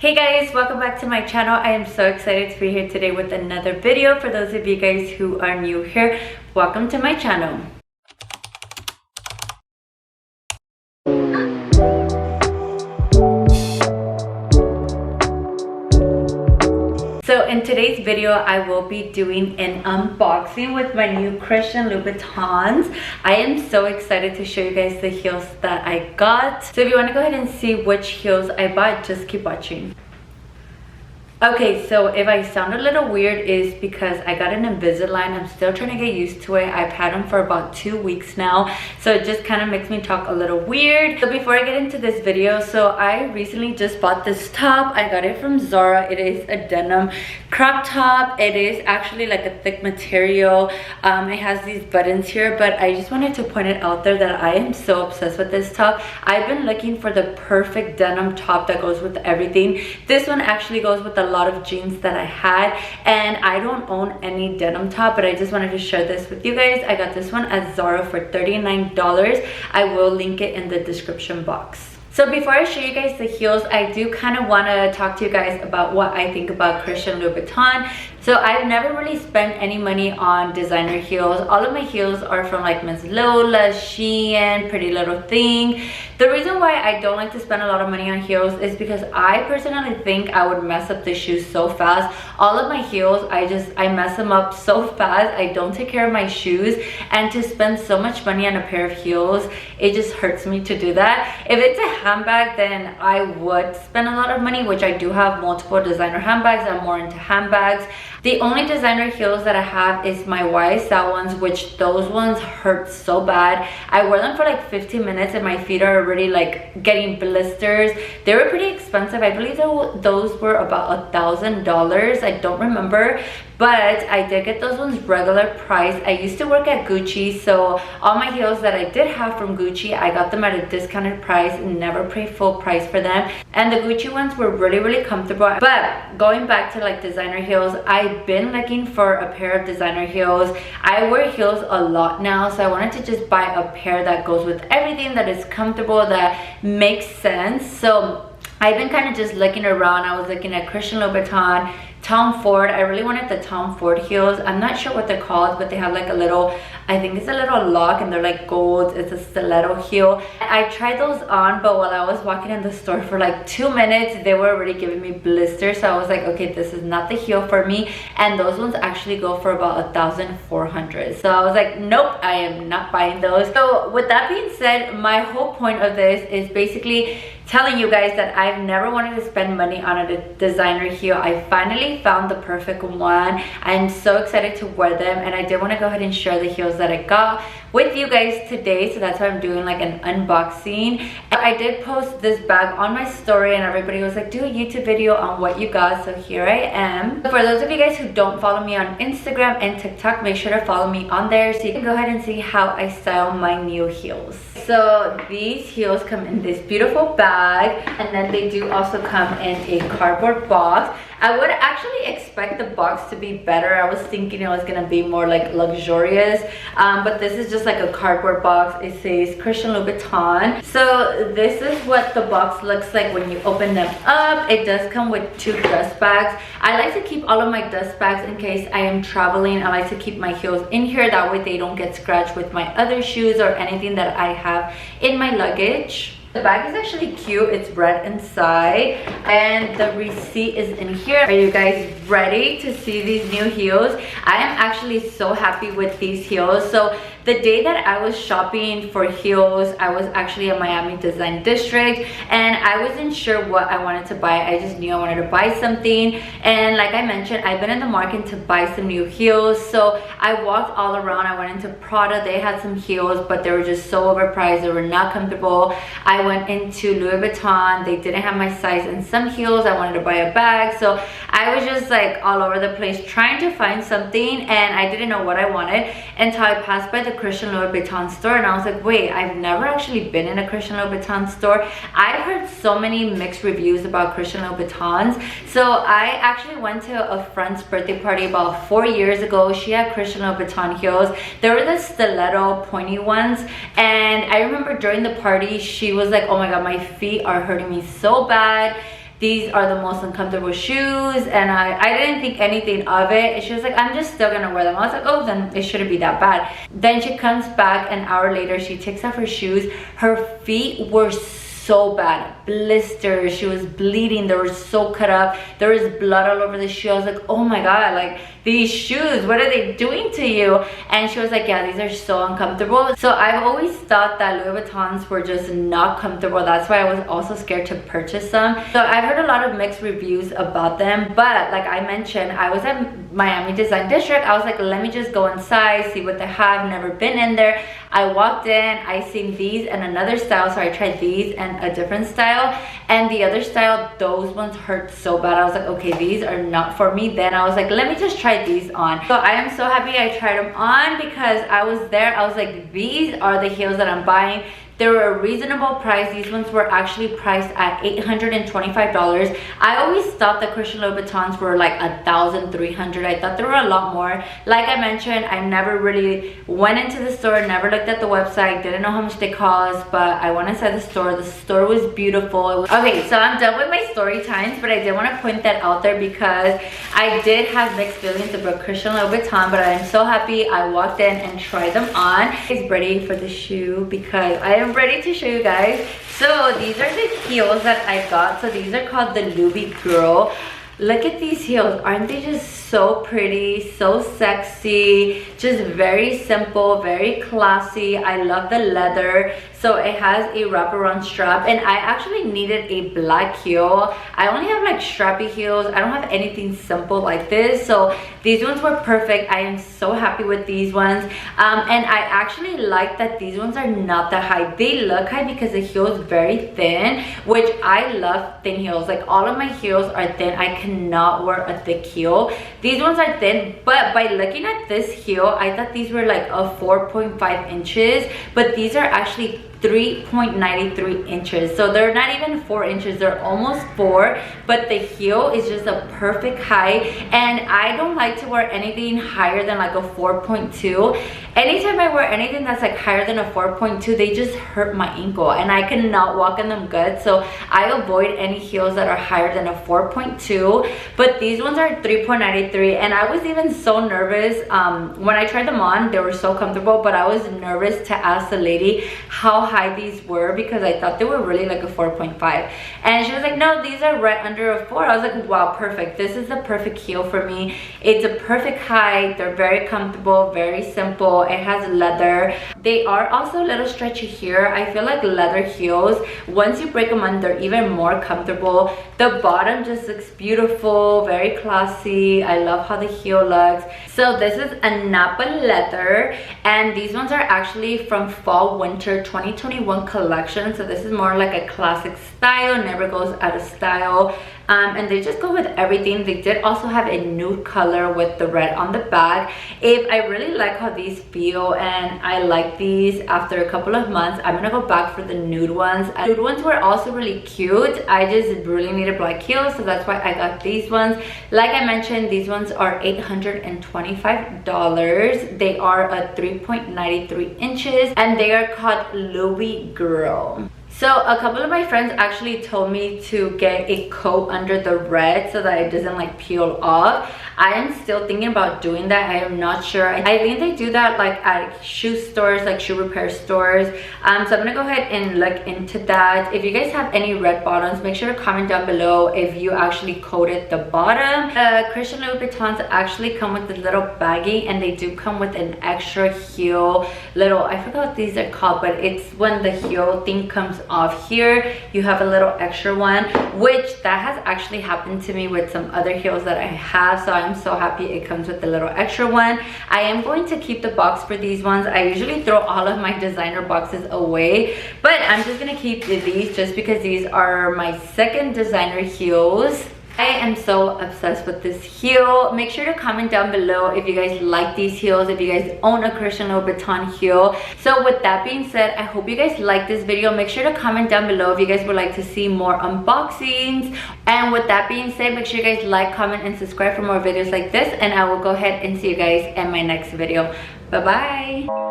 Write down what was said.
Hey guys, welcome back to my channel. I am so excited to be here today with another video. For those of you guys who are new here, welcome to my channel. So in today's video, I will be doing an unboxing with my new Christian Louboutins. I am so excited to show you guys the heels that I got. So if you want to go ahead and see which heels I bought, just keep watching. Okay, so if I sound a little weird is because I got an Invisalign. I'm still trying to get used to it. I've had them for about 2 weeks now, so it just kind of makes me talk a little weird. So before I get into this video, so I recently just bought this top. I got it from Zara. It is a denim crop top. It is actually like a thick material. It has these buttons here, but I just wanted to point it out there that I am so obsessed with this top. I've been looking for the perfect denim top that goes with everything. This one actually goes with a lot of jeans that I had, and I don't own any denim top, but I just wanted to share this with you guys. I got this one at Zara for $39. I will link it in the description box. So before I show you guys the heels, I do kind of want to talk to you guys about what I think about Christian Louboutin. So I've never really spent any money on designer heels. All of my heels are from like Miss Lola, Shein, Pretty Little Thing. The reason why I don't like to spend a lot of money on heels is because I personally think I would mess up the shoes so fast. All of my heels, I mess them up so fast. I don't take care of my shoes, and to spend so much money on a pair of heels, it just hurts me to do that. If it's a handbag, then I would spend a lot of money, which I do have multiple designer handbags. I'm more into handbags. The only designer heels that I have is my YSL ones, which those ones hurt so bad. I wore them for like 15 minutes and my feet are already like getting blisters. They were pretty expensive. I believe those were about $1,000. I don't remember, but I did get those ones regular price. I used to work at Gucci, so all my heels that I did have from Gucci, I got them at a discounted price and never paid full price for them. And the Gucci ones were really comfortable. But going back to like designer heels, I've been looking for a pair of designer heels. I wear heels a lot now, so I wanted to just buy a pair that goes with everything, that is comfortable, that makes sense. So I've been kind of just looking around. I was looking at Christian Louboutin, Tom Ford. I really wanted the Tom Ford heels. I'm not sure what they're called, but they have like a little, I think it's a little lock, and they're like gold. It's a stiletto heel. I tried those on, but while I was walking in the store for like 2 minutes, they were already giving me blisters. So I was like, okay, this is not the heel for me. And those ones actually go for about $1,400. So I was like, nope, I am not buying those. So with that being said, my whole point of this is basically telling you guys that I've never wanted to spend money on a designer heel. I finally found the perfect one. I'm so excited to wear them, and I did want to go ahead and share the heels that I got with you guys today. So that's why I'm doing like an unboxing. I did post this bag on my story, and everybody was like, do a YouTube video on what you got. So here I am. For those of you guys who don't follow me on Instagram and TikTok, make sure to follow me on there so you can go ahead and see how I style my new heels. So these heels come in this beautiful bag, and then they do also come in a cardboard box. I would actually expect the box to be better. I was thinking it was gonna be more like luxurious, but this is just like a cardboard box. It says Christian Louboutin. So this is what the box looks like when you open them up. It does come with 2 dust bags. I like to keep all of my dust bags in case I am traveling. I like to keep my heels in here, that way they don't get scratched with my other shoes or anything that I have in my luggage. The bag is actually cute. It's red inside, and the receipt is in here. Are you guys ready to see these new heels? I am actually so happy with these heels. So the day that I was shopping for heels, I was actually at Miami Design District, and I wasn't sure what I wanted to buy. I just knew I wanted to buy something, and like I mentioned, I've been in the market to buy some new heels. So I walked all around. I went into Prada. They had some heels, but they were just so overpriced. They were not comfortable. I went into Louis Vuitton. They didn't have my size in some heels. I wanted to buy a bag, so I was just like all over the place trying to find something, and I didn't know what I wanted until I passed by the Christian Louboutin store, and I was like, wait, I've never actually been in a Christian Louboutin store. I've heard so many mixed reviews about Christian Louboutins. So I actually went to a friend's birthday party about 4 years ago. She had Christian Louboutin heels. They were the stiletto pointy ones, and I remember during the party she was like, oh my god, my feet are hurting me so bad. these are the most uncomfortable shoes, and I didn't think anything of it. And she was like, I'm just still gonna wear them. I was like, oh, then it shouldn't be that bad. Then she comes back an hour later, she takes off her shoes. Her feet were so bad, blisters, she was bleeding, they were so cut up, there was blood all over the shoe. I was like, oh my god, like these shoes, what are they doing to you? And she was like, yeah, these are so uncomfortable. So I've always thought that Louis Vuittons were just not comfortable. That's why I was also scared to purchase them. So I've heard a lot of mixed reviews about them, but like I mentioned, I was at Miami Design District. I was like, let me just go inside, see what they have. Never been in there. I walked in, I seen these and another style, so I tried these and a different style, and the other style, those ones hurt so bad. I was like, okay, these are not for me. Then I was like, let me just try these on. So I am so happy I tried them on, because I was there, I was like, these are the heels that I'm buying. They were a reasonable price. These ones were actually priced at $825. I always thought the Christian Louboutin Vuittons were like $1,300. I thought they were a lot more. Like I mentioned, I never really went into the store, never looked at the website, didn't know how much they cost, but I went inside the store. The store was beautiful. Okay, so I'm done with my story times, but I did want to point that out there because I did have mixed feelings about Christian Louboutin, but I'm so happy I walked in and tried them on. Is ready for the shoe because I am ready to show you guys. So these are the heels that I got. So these are called the Louis Girl. Look at these heels. Aren't they just so pretty, so sexy, just very simple, very classy. I love the leather. So it has a wraparound strap, and I actually needed a black heel. I only have like strappy heels. I don't have anything simple like this, so these ones were perfect. I am so happy with these ones, and I actually like that these ones are not that high. They look high because the heel is very thin, which I love thin heels. Like all of my heels are thin. I cannot wear a thick heel. These ones are thin, but by looking at this heel, I thought these were like a 4.5 inches, but these are actually 3.93 inches, so they're not even 4 inches, they're almost 4, but the heel is just a perfect height, and I don't like to wear anything higher than like a 4.2. Anytime I wear anything that's like higher than a 4.2, they just hurt my ankle and I cannot walk in them good, so I avoid any heels that are higher than a 4.2. But these ones are 3.93, and I was even so nervous when I tried them on. They were so comfortable, but I was nervous to ask the lady how high these were because I thought they were really like a 4.5, and she was like, no, these are right under a 4. I was like, wow, perfect. This is the perfect heel for me. It's a perfect height. They're very comfortable, very simple. It has leather. They are also a little stretchy here. I feel like leather heels, once you break them on, they're even more comfortable. The bottom just looks beautiful, very classy. I love how the heel looks. So this is a Napa leather, and these ones are actually from fall winter 2021 collection. So this is more like a classic style, never goes out of style. And they just go with everything. They did also have a nude color with the red on the back. If I really like how these feel and I like these, after a couple of months I'm gonna go back for the nude ones. Nude ones were also really cute. I just really needed black heels, so that's why I got these ones. Like I mentioned, these ones are $825. They are a 3.93 inches, and they are called Louis Girl. So a couple of my friends actually told me to get a coat under the red so that it doesn't like peel off. I am still thinking about doing that. I am not sure. I think they do that like at shoe stores, like shoe repair stores. So I'm gonna go ahead and look into that. If you guys have any red bottoms, make sure to comment down below if you actually coated the bottom. Christian Louboutins actually come with a little baggie, and they do come with an extra heel little, I forgot what these are called, but it's when the heel thing comes off here, you have a little extra one, which that has actually happened to me with some other heels that I have. So I'm so happy it comes with the little extra one. I am going to keep the box for these ones. I usually throw all of my designer boxes away, but I'm just gonna keep these just because these are my second designer heels. I am so obsessed with this heel. Make sure to comment down below if you guys like these heels, if you guys own a Christian Louboutin heel. So with that being said, I hope you guys like this video. Make sure to comment down below if you guys would like to see more unboxings. And with that being said, make sure you guys like, comment, and subscribe for more videos like this. And I will go ahead and see you guys in my next video. Bye bye.